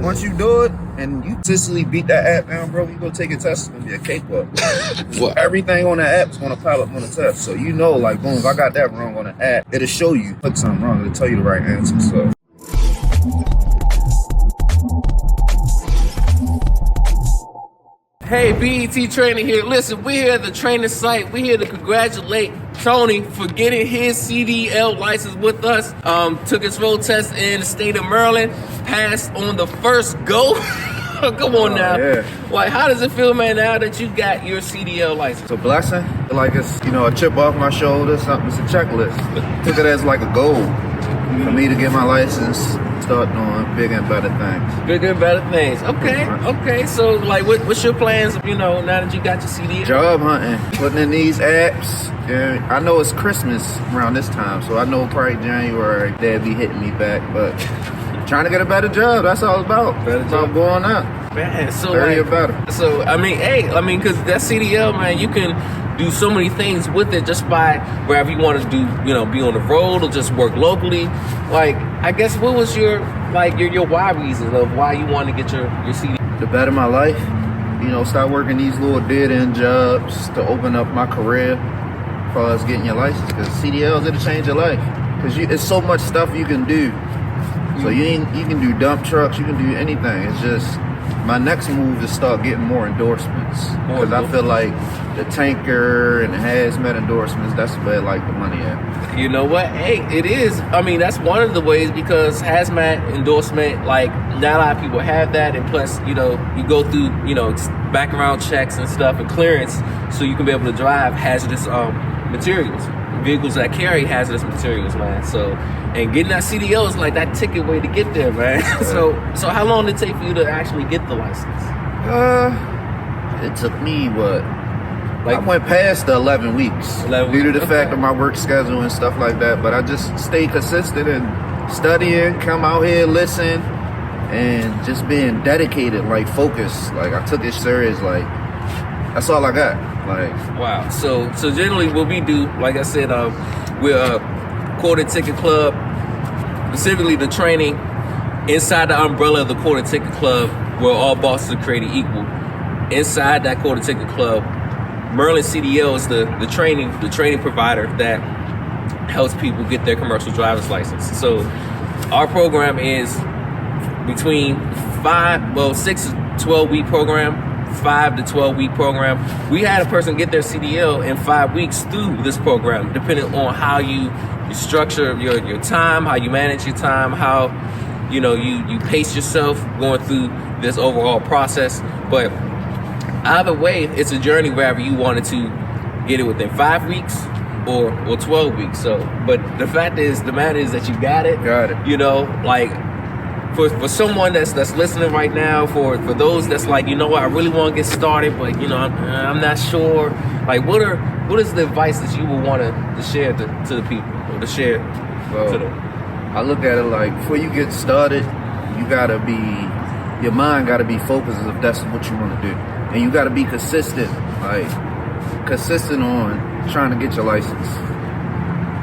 Once you do it and you consistently beat that app down, bro, you go take a test, it's gonna be a cakewalk. What? Everything on the app is gonna pile up on the test. So you know, like, boom, if I got that wrong on the app, it'll show you put something wrong. It'll tell you the right answer. So. Hey, BET Training here. Listen, we're here at the training site. We're here to congratulate Tony for getting his CDL license with us. Took his road test in the state of Maryland. Passed on the first go. Come on now. Yeah. Like, how does it feel, man, now that you got your CDL license? It's a blessing. Like it's, a chip off my shoulder, something. It's a checklist. Took it as like a goal for me to get my license, start doing bigger and better things. Bigger and better things. Okay. So, like, what's your plans, now that you got your CDL? Job hunting, putting in these apps. And I know it's Christmas around this time, so I know probably January they'll be hitting me back, but trying to get a better job, that's all it's about. Better job going up. Man, so or better. So, because that CDL, man, you can do so many things with it just by wherever you want to do, be on the road or just work locally. Like, I guess what was your why reason of why you want to get your CDL? To better my life, start working these little dead-end jobs to open up my career as far as getting your license, because CDLs, it'll change your life. Because it's so much stuff you can do. So you can do dump trucks, you can do anything. It's just my next move is start getting more endorsements, because I feel like the tanker and the hazmat endorsements, that's where like the money at. You know what? Hey, it is. That's one of the ways, because hazmat endorsement, like, not a lot of people have that, and plus, you go through, background checks and stuff and clearance, so you can be able to drive hazardous materials, vehicles that carry hazardous materials, man. So, and getting that CDL is like that ticket way to get there, man. So how long did it take for you to actually get the license? It took me I went past the 11 weeks due to the fact of my work schedule and stuff like that. But I just stayed consistent and studying, come out here, listen, and just being dedicated, like focused. Like, I took it serious. Like, that's all I got. Like, wow. So generally what we do, like I said, we're a quarter ticket club, specifically the training inside the umbrella of the quarter ticket club, where all bosses are created equal. Inside that quarter ticket club, Maryland CDL is the training provider that helps people get their commercial driver's license. So our program is between 6 to 12-week program. 5 to 12-week program. We had a person get their CDL in 5 weeks through this program, depending on how you structure your time, how you manage your time, how you pace yourself going through this overall process. But either way, it's a journey wherever you wanted to get it within 5 weeks or 12 weeks. So, but the matter is that you got it. Like, for someone that's listening right now, for those that's like, I really want to get started, but I'm not sure. Like, what is the advice that you would want to share to the people, or to share to them? I look at it like, before you get started, your mind gotta be focused if that's what you want to do, and you gotta be consistent on trying to get your license.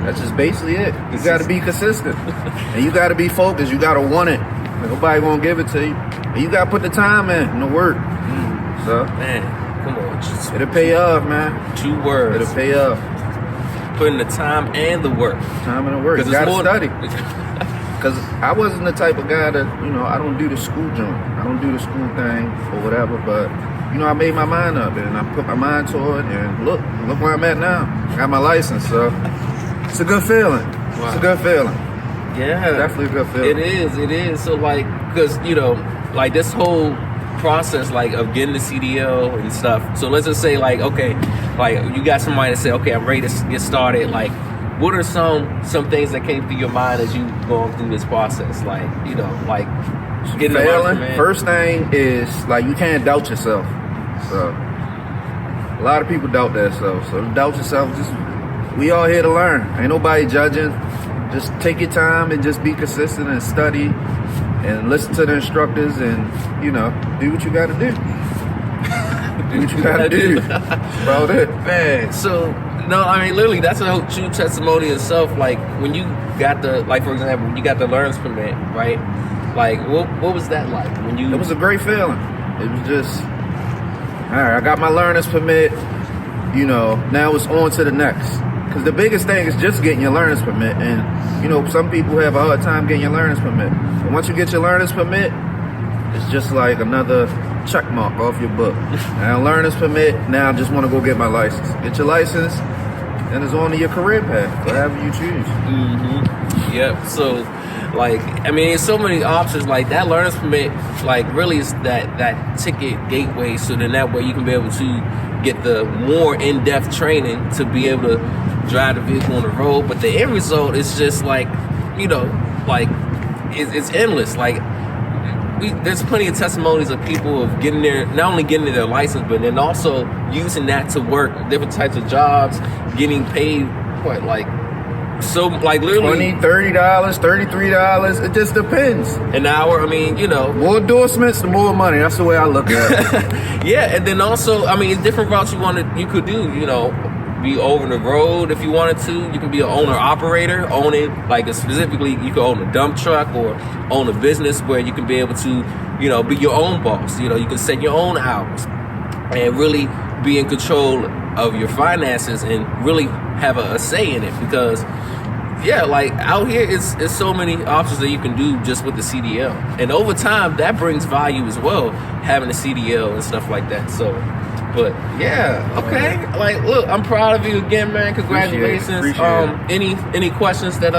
That's just basically it. You got to be consistent, and you got to be focused. You got to want it. Nobody gonna give it to you, and you got to put the time in and the work. So, man, come on, it'll pay off, man. 2 words. It'll pay off. Putting the time and the work. Time and the work. You got to study. Because I wasn't the type of guy that, I don't do the school joint. I don't do the school thing or whatever. But I made my mind up, and I put my mind to it, and look where I'm at now. I got my license, so. It's a good feeling. Wow. It's a good feeling. Yeah. Definitely a good feeling. It is. So, like, because, like, this whole process, like, of getting the CDL and stuff. So let's just say, like, okay, like, you got somebody that say, okay, I'm ready to get started. Like, what are some things that came through your mind as you going through this process? Like, like, getting failing. First thing is, like, you can't doubt yourself. So, a lot of people doubt themselves. So, doubt yourself. We all here to learn. Ain't nobody judging. Just take your time and just be consistent and study and listen to the instructors and, do what you got to do. Do what you got to do. That's about it. Man, so, literally, that's a whole true testimony itself. Like, when you got for example, when you got the learner's permit, right? Like, what was that like when you? It was a great feeling. It was just, all right, I got my learner's permit. You know, now it's on to the next. Because the biggest thing is just getting your learner's permit. And, you know, some people have a hard time getting your learner's permit. But once you get your learner's permit, it's just like another check mark off your book. Now, learner's permit, now I just want to go get my license. Get your license, and it's on to your career path, whatever you choose. Mm-hmm. Yep. So, like, I mean, there's so many options. Like, that learner's permit, like, really is that ticket gateway. So then that way you can be able to get the more in-depth training to be able to drive the vehicle on the road. But the end result is just like, you know, like, it's endless. Like, there's plenty of testimonies of people of getting not only getting their license, but then also using that to work different types of jobs, getting paid what, like, so, like, literally $20, $30, $33. It just depends. an hour. I mean, you know, More endorsements, the more money. That's the way I look at it. yeah. And then also, I mean, it's different routes you could do. You know, be over the road if you wanted to. You can be an owner operator, owning, like, specifically you could own a dump truck or own a business where you can be able to, you know, be your own boss. You know, you can set your own hours and really be in control of your finances and really have a say in it. Because yeah, like, out here it's so many options that you can do just with the CDL, and over time that brings value as well, having a CDL and stuff like that. So, but yeah, okay. Like, look, I'm proud of you again, man. Congratulations. Appreciate it. Any questions that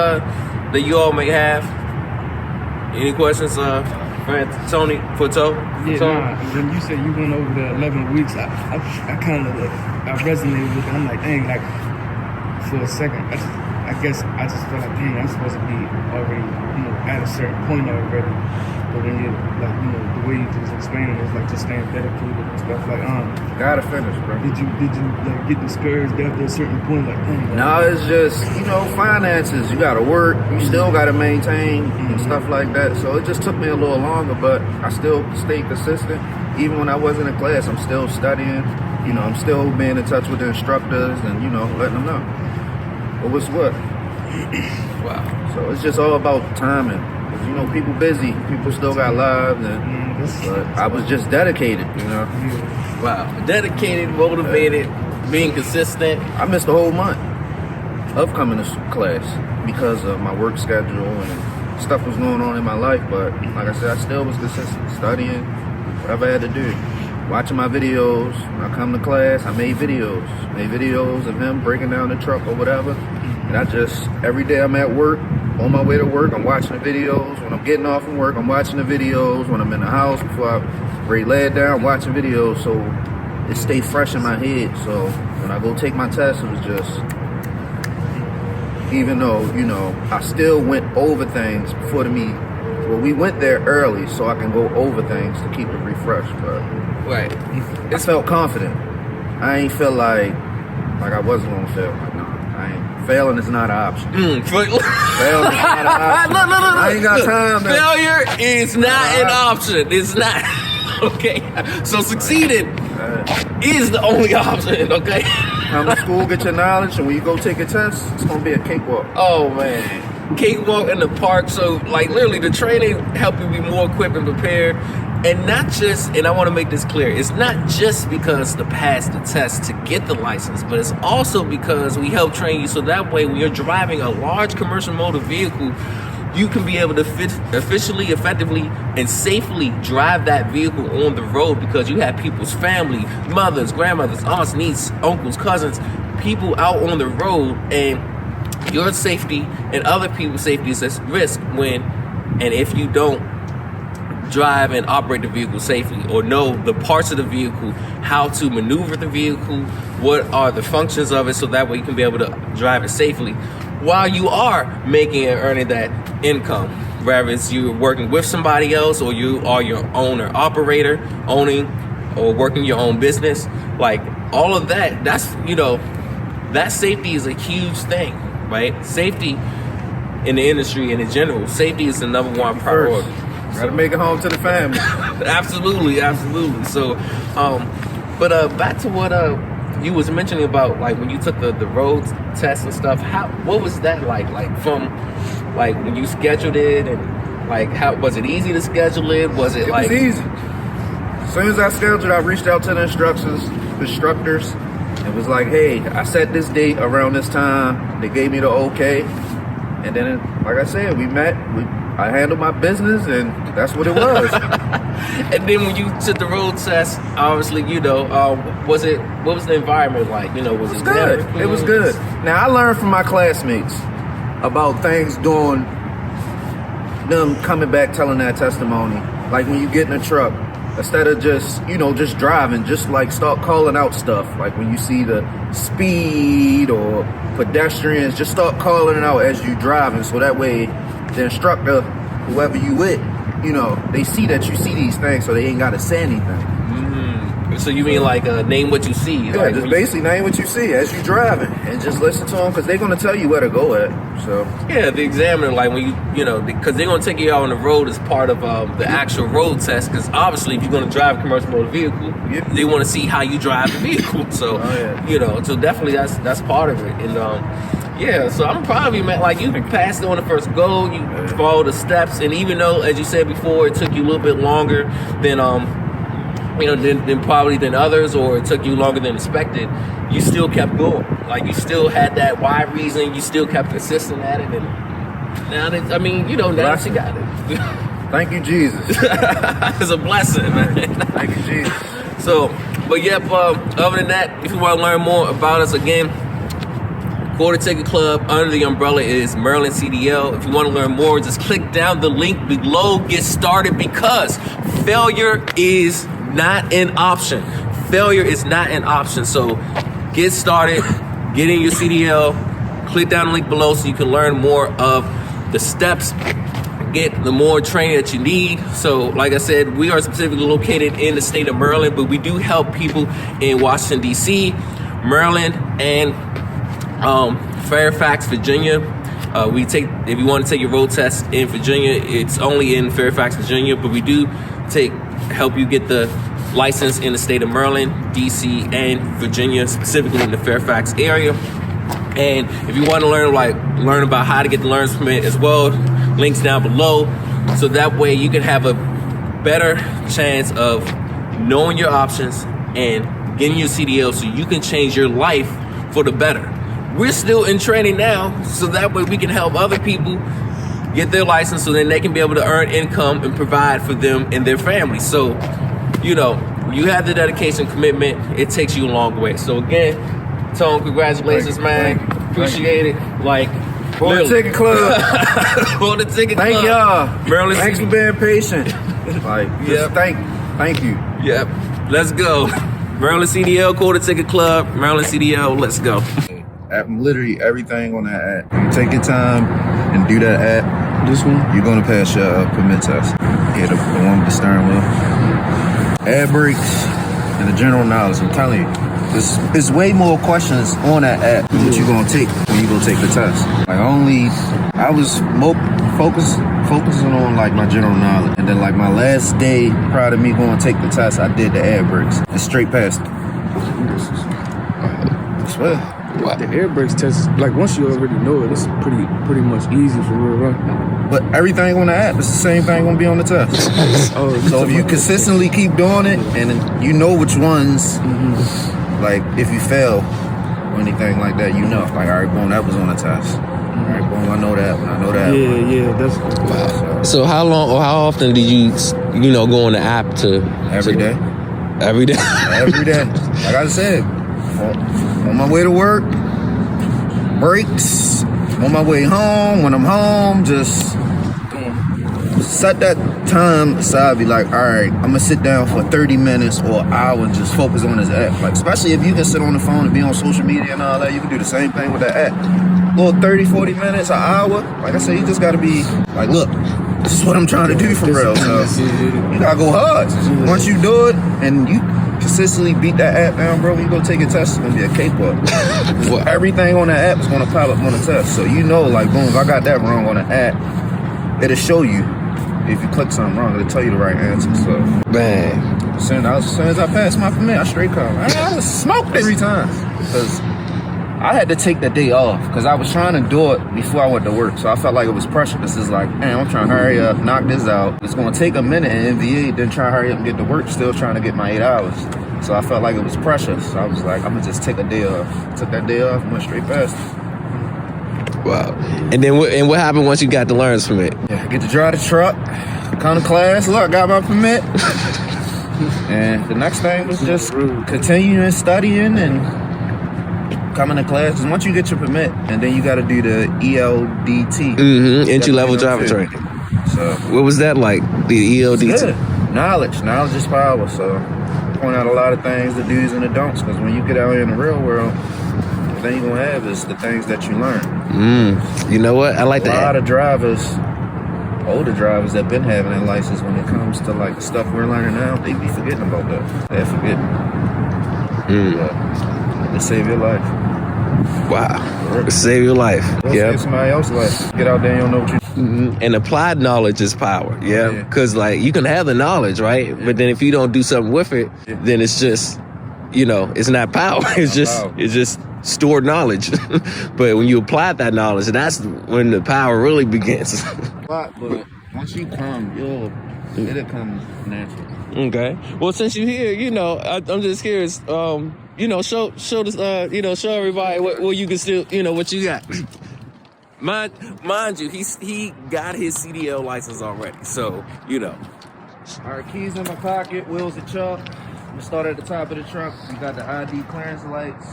you all may have? Any questions, friend Tony? Yeah, nah, when you said you went over the 11 weeks, I kind of, I resonated with it. I'm like, dang, like, for a second, I guess I just felt like, dang, I'm supposed to be already, you know, at a certain point already. But when you, like, you know, the way you just explaining it, it's like just staying dedicated and stuff. Like, Gotta finish, bro. did you like get discouraged after a certain point? Like, dang. No, it's just, you know, finances. You gotta work. You still gotta maintain and stuff like that. So it just took me a little longer, but I still stayed consistent. Even when I wasn't in class, I'm still studying. You know, I'm still being in touch with the instructors and, you know, letting them know what was what. Wow. So it's just all about timing. 'Cause, you know, people busy. People still got lives, but I was just dedicated, you know. Wow. Dedicated, motivated, being consistent. I missed a whole month of coming to class because of my work schedule and stuff was going on in my life. But like I said, I still was consistent, studying, whatever I had to do. Watching my videos. When I come to class, I made videos of him breaking down the truck or whatever. And I just, every day I'm at work, on my way to work, I'm watching the videos. When I'm getting off from work, I'm watching the videos. When I'm in the house, before I lay it down, I'm watching videos. So it stayed fresh in my head. So when I go take my test, it was just, even though, you know, I still went over things before the meet. Well, we went there early so I can go over things to keep it refreshed. But Right. I felt confident. I ain't feel like I wasn't gonna fail. Like, no, I ain't. Failing is not an option. Failing is not an option. Look. I ain't got time. Failure is not an option. It's not. Okay. So succeeding is the only option. Okay. Come to school, get your knowledge, and when you go take a test, it's gonna be a cakewalk. Oh man. Cakewalk in the park. So, like, literally the training help you be more equipped and prepared. And not just, and I want to make this clear, it's not just because to pass the test to get the license, but it's also because we help train you so that way when you're driving a large commercial motor vehicle, you can be able to efficiently, effectively, and safely drive that vehicle on the road, because you have people's family, mothers, grandmothers, aunts, nieces, uncles, cousins, people out on the road, and your safety and other people's safety is at risk and if you don't drive and operate the vehicle safely, or know the parts of the vehicle, how to maneuver the vehicle, what are the functions of it, so that way you can be able to drive it safely while you are making and earning that income, whether it's you're working with somebody else or you are your owner operator, owning or working your own business. Like, all of that, that's, you know, that safety is a huge thing, right? Safety in the industry and in general, safety is the number one priority. Gotta make it home to the family. Absolutely. So, but back to what you was mentioning about, like, when you took the road test and stuff. What was that like? Like, from, like, when you scheduled it and Like, how was it easy to schedule it? Was it like was easy. As soon as I scheduled, I reached out to the instructors. It was like, hey, I set this date around this time. They gave me the okay. And then, like I said, we met. I handled my business, and that's what it was. And then when you took the road test, obviously, what was the environment like? Was it good? It was good. Now, I learned from my classmates about things doing, them coming back telling that testimony. Like when you get in a truck, instead of just driving, just like start calling out stuff. Like when you see the speed or pedestrians, just start calling it out as you driving. So that way the instructor, whoever you with, they see that you see these things, so they ain't got to say anything. So you mean like name what you see? Yeah, like just basically name what you see as you driving, and just listen to them, because they're going to tell you where to go at. So yeah, the examiner, like when because they're going to take you out on the road as part of the actual road test, because obviously if you're going to drive a commercial motor vehicle, they want to see how you drive the vehicle. So so definitely that's part of it. And so I'm proud of you, man. Like, you passed it on the first go, you followed the steps, and even though, as you said before, it took you a little bit longer than than others, or it took you longer than expected, you still kept going. Like, you still had that why reason, you still kept consistent at it, and now that, now that you got it. Thank you, Jesus. It's a blessing, man. Thank you, Jesus. So, but other than that, if you want to learn more about us, again, Quarter Ticket Club under the umbrella is Maryland CDL. If you want to learn more, just click down the link below. Get started, because failure is not an option. Failure is not an option. So get started, get in your CDL, click down the link below so you can learn more of the steps, get the more training that you need. So like I said, we are specifically located in the state of Maryland, but we do help people in Washington, D.C., Maryland, and Fairfax, Virginia. If you want to take your road test in Virginia, it's only in Fairfax, Virginia, but we do help you get the license in the state of Maryland, DC, and Virginia, specifically in the Fairfax area. And if you want to learn about how to get the learner's permit as well, links down below, so that way you can have a better chance of knowing your options and getting your CDL, so you can change your life for the better. We're still in training now, so that way we can help other people get their license, so then they can be able to earn income and provide for them and their families. So, you have the dedication, commitment, it takes you a long way. So again, Tone, congratulations, man. Appreciate it. Like, Quarter Ticket Club. Quarter Ticket Club. Thank y'all. Maryland Thanks for being patient. Thank you. Yep. Let's go. Maryland CDL, Quarter Ticket Club, Maryland CDL, let's go. Literally everything on that app. You take your time and do that app. This one? You're gonna pass your permit test. Yeah, the one with the steering wheel. Air brakes and the general knowledge. I'm telling you, there's way more questions on that app that you're gonna take when you go take the test. Like, I was focusing on like my general knowledge, and then like my last day prior to me going to take the test, I did the air brakes and straight passed it. I swear. The air brakes test, like, once you already know it, it's pretty much easy for real, right? But everything on the app, it's the same thing gonna be on the test. So if you consistently keep doing it, and you know which ones, like if you fail or anything like that, like, all right, boom, that was on the test. All right, boom, I know that one. I know that one. Yeah, that's wow. So how long or how often did you go on the app to? Every day. Every day. Every day. Like I said, on my way to work, breaks, on my way home, when I'm home, just set that time aside, be like, all right, I'm gonna sit down for 30 minutes or an hour and just focus on this app. Like, especially if you can sit on the phone and be on social media and all that, you can do the same thing with that app. Little 30, 40 minutes, an hour, like I said, you just gotta be like, look, this is what I'm trying to do for real. So you gotta go hard. Once you do it and you consistently beat that app down, bro, when you go take a test, it's gonna be a cakewalk. Everything on that app is gonna pop up on the test. So like, boom, if I got that wrong on the app, it'll show you. If you click something wrong, it'll tell you the right answer. So, man, as soon as I passed my permit, I straight come. I was smoked every time. Because I had to take the day off because I was trying to do it before I went to work. So I felt like it was pressure. This is like, man, I'm trying to hurry up, knock this out. It's going to take a minute in NVA, then try to hurry up and get to work, still trying to get my 8 hours. So I felt like it was pressure. So I was like, I'm going to just take a day off. Took that day off and went straight past it. Wow. And then what happened once you got the learner's permit? Yeah, I get to drive the truck, come to class, look, got my permit. And the next thing was just continuing studying and coming to class. Because once you get your permit, and then you got to do the ELDT. Entry-level driver training. So what was that like, the ELDT? Good. Knowledge is power. So point out a lot of things, the do's and the don'ts. Because when you get out here in the real world, the thing you're going to have is the things that you learn. You know what? I like that. A lot of drivers, older drivers that been having their license, when it comes to like the stuff we're learning now, they be forgetting about that. They're forgetting. Yeah. They save your life. Wow. Save your life. Yeah. Save somebody else's life. Get out there and you don't know what you And applied knowledge is power. Yeah. Because like you can have the knowledge, right? Yeah. But then if you don't do something with it, then it's just, it's not power. It's just stored knowledge. But when you apply that knowledge, that's when the power really begins. But once you come, it'll come natural. Okay. Well, since you're here, I'm just curious. Show this. Show everybody what you can still, what you got. Mind you, he got his CDL license already, so All right, keys in my pocket, wheels of chalk. I'm gonna start at the top of the trunk. We got the ID clearance lights,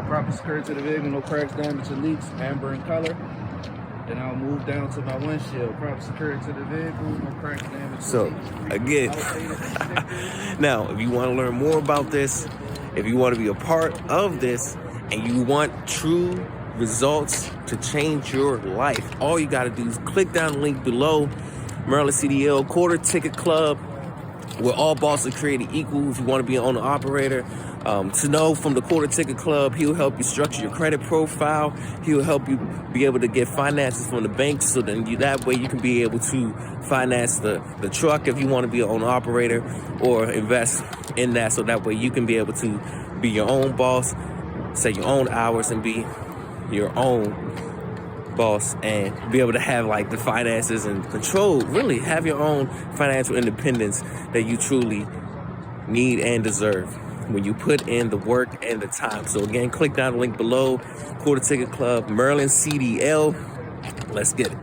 proper security to the vehicle, no cracks, damage, or leaks, amber in color. Then I'll move down to my windshield, proper security to the vehicle, no cracks, damage. So again, now if you want to learn more about this, if you want to be a part of this, and you want true results to change your life, all you got to do is click down the link below. Maryland CDL Quarter Ticket Club, where all bosses are created equal. If you want to be an owner operator, to know from the Quarter Ticket Club, he'll help you structure your credit profile. He'll help you be able to get finances from the bank, so then that way you can be able to finance the truck if you want to be an owner operator, or invest in that, so that way you can be able to be your own boss, set your own hours, and be your own boss, and be able to have like the finances and control, really have your own financial independence that you truly need and deserve when you put in the work and the time. So again, click down the link below. Quarter Ticket Club, Maryland CDL. Let's get it.